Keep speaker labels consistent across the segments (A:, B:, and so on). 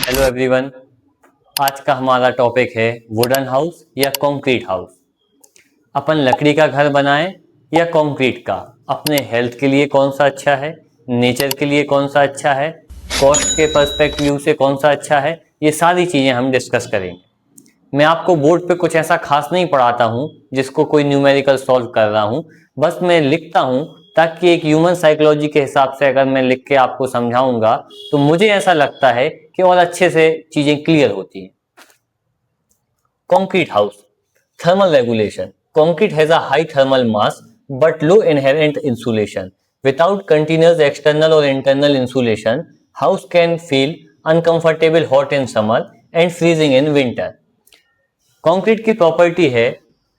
A: Hello everyone. आज का हमारा टॉपिक है वुडन हाउस या कंक्रीट हाउस। अपन लकड़ी का घर बनाएं या कंक्रीट का, अपने हेल्थ के लिए कौन सा अच्छा है, नेचर के लिए कौन सा अच्छा है, कॉस्ट के पर्सपेक्टिव से कौन सा अच्छा है, ये सारी चीज़ें हम डिस्कस करेंगे। मैं आपको बोर्ड पे कुछ ऐसा खास नहीं पढ़ाता हूँ जिसको कोई न्यूमेरिकल सॉल्व कर रहा हूँ, बस मैं लिखता हूँ ताकि एक ह्यूमन साइकोलॉजी के हिसाब से अगर मैं लिख के आपको समझाऊंगा तो मुझे ऐसा लगता है कि और अच्छे से चीजें क्लियर होती हैं। Concrete house. Thermal regulation. Concrete has a high thermal mass but low inherent insulation. Without continuous external or internal insulation, house can feel uncomfortable hot in summer and freezing in winter. Concrete की property है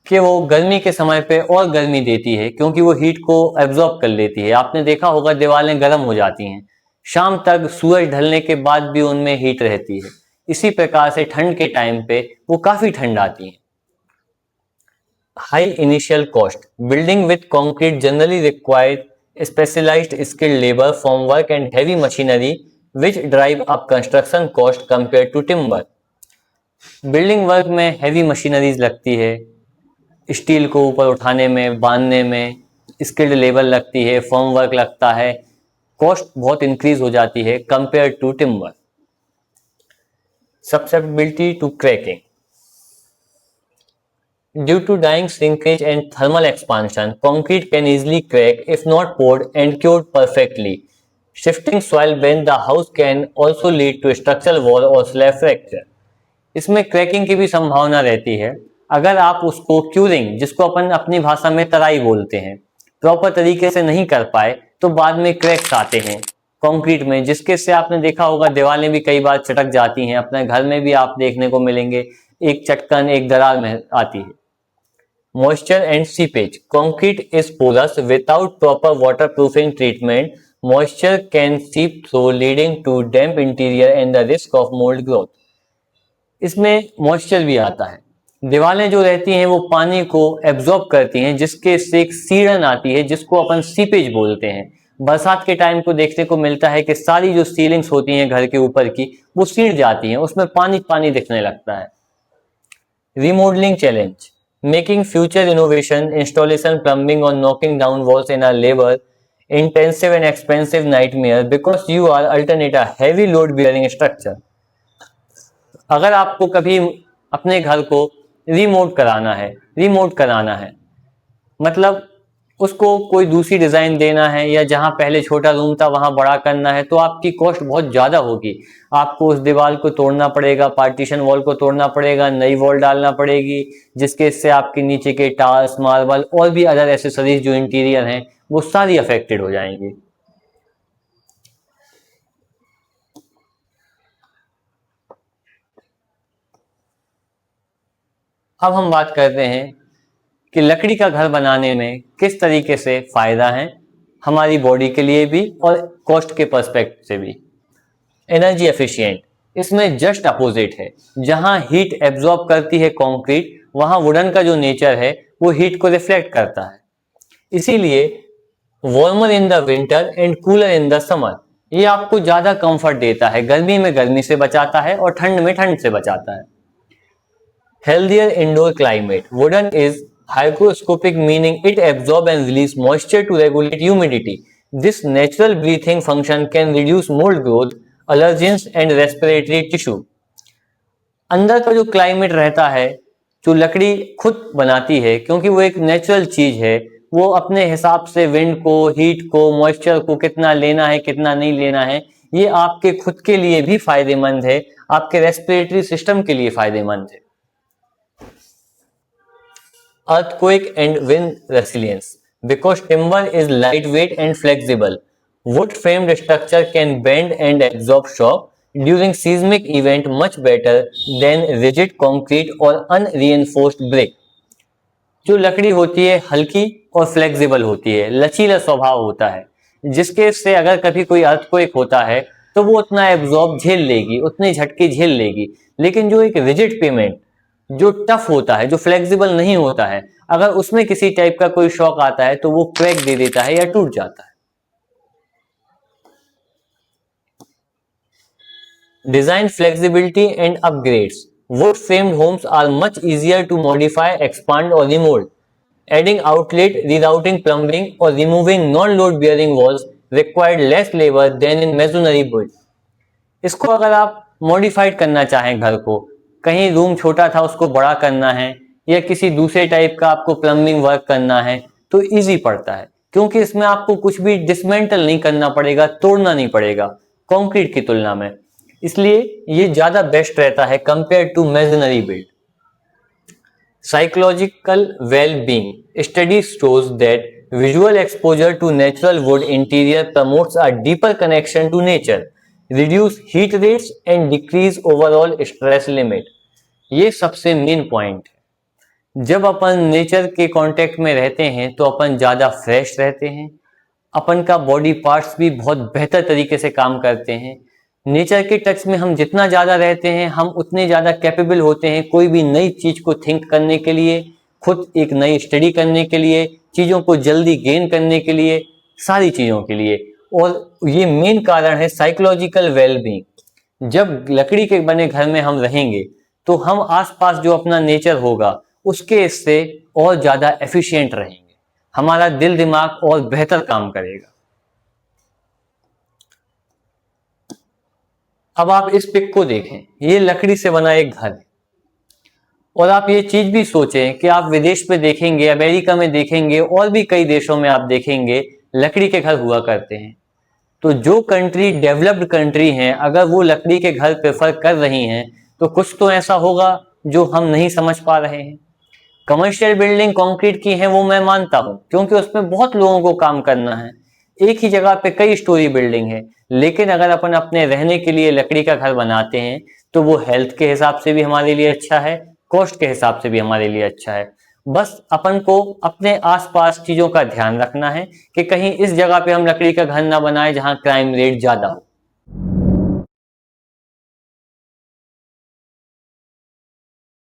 A: कि वो गर्मी के समय पे और गर्मी देती है क्योंकि वो हीट को एब्जॉर्ब कर लेती है। आपने देखा होगा दीवारें गर्म हो जाती हैं, शाम तक सूरज ढलने के बाद भी उनमें हीट रहती है। इसी प्रकार से ठंड के टाइम पे वो काफी ठंड आती हैं। High initial cost. Building with concrete generally require specialised skilled labour form work and heavy machinery which drive up construction cost compare to timber. Building work में हैवी मशीनरीज लगती है, स्टील को ऊपर उठाने में, बांधने में स्किल्ड लेबर लगती है, फर्म वर्क लगता है, कॉस्ट बहुत इंक्रीज हो जाती है compare to timber. Susceptibility to cracking. Due to dyeing, shrinkage and thermal expansion, concrete can easily crack if not poured and cured perfectly. Shifting soil bend the house can also lead to structural wall or slab fracture. इसमें cracking की भी संभावना रहती है अगर आप उसको curing, जिसको अपन अपनी भाषा में तराई बोलते हैं, प्रॉपर तरीके से नहीं कर पाए तो बाद में क्रैक्स आते हैं कंक्रीट में, जिसके से आपने देखा होगा दीवारें भी कई बार चटक जाती हैं। अपने घर में भी आप देखने को मिलेंगे, एक चटकन, एक दरार में आती है. Moisture and seepage. Concrete is porous. Without proper waterproofing treatment, moisture can seep through, leading to damp interior and the risk of mold growth. इसमें मॉइस्चर भी आता है। दीवारें जो रहती हैं वो पानी को एब्जॉर्ब करती हैं, जिसके से एक सीड़न आती है जिसको अपन सीपेज बोलते हैं। बरसात के टाइम को देखने को मिलता है कि सारी जो सीलिंग्स होती हैं घर के ऊपर की वो सीड़ जाती हैं, उसमें पानी पानी दिखने लगता है. Remodelling challenge. Making future innovation, installation, plumbing or knocking down walls in a labor intensive and expensive nightmare because you are alternate a heavy load bearing structure. अगर आपको कभी अपने घर को रिमोट कराना है मतलब उसको कोई दूसरी डिजाइन देना है या जहां पहले छोटा रूम था वहां बड़ा करना है तो आपकी कॉस्ट बहुत ज्यादा होगी। आपको उस दीवार को तोड़ना पड़ेगा, पार्टीशन वॉल को तोड़ना पड़ेगा, नई वॉल डालना पड़ेगी, जिसके इससे आपके नीचे के टाइल्स, मार्बल और भी अदर एसेसरीज जो इंटीरियर हैं वो सारी अफेक्टेड हो जाएंगी। अब हम बात करते हैं कि लकड़ी का घर बनाने में किस तरीके से फायदा है हमारी बॉडी के लिए भी और कॉस्ट के पर्सपेक्टिव से भी। Energy efficient. इसमें जस्ट अपोजिट है। जहां हीट एब्जॉर्ब करती है कंक्रीट, वहां वुडन का जो नेचर है वो हीट को रिफ्लेक्ट करता है। इसीलिए warmer in the winter and cooler in the summer, ये आपको ज्यादा कंफर्ट देता है, गर्मी में गर्मी से बचाता है और ठंड में ठंड से बचाता है। Healthier indoor climate. Wooden is hygroscopic, meaning it absorbs and releases moisture to regulate humidity. This natural breathing function can reduce mold growth, allergens and respiratory tissue. अंदर का जो क्लाइमेट रहता है, जो लकड़ी खुद बनाती है, क्योंकि वो एक नेचुरल चीज है, वो अपने हिसाब से विंड को, हीट को, मॉइस्चर को कितना लेना है कितना नहीं लेना है, ये आपके खुद के लिए भी फायदेमंद है, आपके रेस्पिरेटरी सिस्टम के लिए फायदेमंद है। Earthquake and wind resilience. Because timber is lightweight and flexible, wood-framed structure can bend and absorb shock during seismic event much better than rigid concrete or unreinforced brick. जो लकड़ी होती है हल्की और फ्लेक्सिबल होती है, लचीला स्वभाव होता है, जिसके से अगर कभी कोई अर्थक्वेक होता है तो वो उतना एब्जॉर्ब झेल लेगी, उतने झटके झेल लेगी। लेकिन जो एक रिजिड पेमेंट, जो टफ होता है, जो फ्लेक्सिबल नहीं होता है, अगर उसमें किसी टाइप का कोई शॉक आता है तो वो क्रैक दे देता है या टूट जाता है। Design flexibility and upgrades. Wood framed homes are much easier to modify, expand or remold. Adding outlet, rerouting plumbing or removing non-load bearing walls required less labor than in masonry build. इसको अगर आप modified करना चाहें घर को, कहीं room छोटा था उसको बड़ा करना है या किसी दूसरे टाइप का आपको प्लम्बिंग वर्क करना है तो इजी पड़ता है, क्योंकि इसमें आपको कुछ भी डिसमेंटल नहीं करना पड़ेगा, तोड़ना नहीं पड़ेगा कंक्रीट की तुलना में, इसलिए ये ज्यादा बेस्ट रहता है compare to masonry build. Psychological well-being. Study shows that visual exposure to natural wood interior promotes a deeper connection to nature, reduce heat rates and decrease overall stress limit. ये सबसे मेन पॉइंट है. जब अपन nature के contact में रहते हैं तो अपन ज़्यादा फ्रेश रहते हैं, अपन का बॉडी पार्ट्स भी बहुत बेहतर तरीके से काम करते हैं. नेचर के टच में हम जितना ज़्यादा रहते हैं हम उतने ज़्यादा कैपेबल होते हैं कोई भी नई चीज़ को थिंक करने के लिए, खुद एक नई स्टडी करने के लिए, चीज़ों को जल्दी गेन करने के लिए, सारी चीज़ों के लिए. और ये मेन कारण है साइकोलॉजिकल वेलबींग. जब लकड़ी के बने घर में हम रहेंगे तो हम आसपास जो अपना नेचर होगा उसके इससे और ज़्यादा एफिशिएंट रहेंगे, हमारा दिल दिमाग और बेहतर काम करेगा. अब आप इस पिक को देखें, ये लकड़ी से बना एक घर है और आप ये चीज भी सोचें कि आप विदेश में देखेंगे, अमेरिका में देखेंगे और भी कई देशों में आप देखेंगे लकड़ी के घर हुआ करते हैं. तो जो कंट्री डेवलप्ड कंट्री हैं अगर वो लकड़ी के घर प्रेफर कर रही हैं तो कुछ तो ऐसा होगा जो हम नहीं समझ पा रहे हैं. कमर्शियल बिल्डिंग कंक्रीट की है वो मैं मानता हूँ, क्योंकि उसमें बहुत लोगों को काम करना है, एक ही जगह पे कई स्टोरी बिल्डिंग है. लेकिन अगर अपन अपने रहने के लिए लकड़ी का घर बनाते हैं तो वो हेल्थ के हिसाब से भी हमारे लिए अच्छा है, कॉस्ट के हिसाब से भी हमारे लिए अच्छा है. बस अपन को अपने आसपास चीजों का ध्यान रखना है कि कहीं इस जगह पे हम लकड़ी का घर ना बनाए जहां क्राइम रेट ज्यादा हो.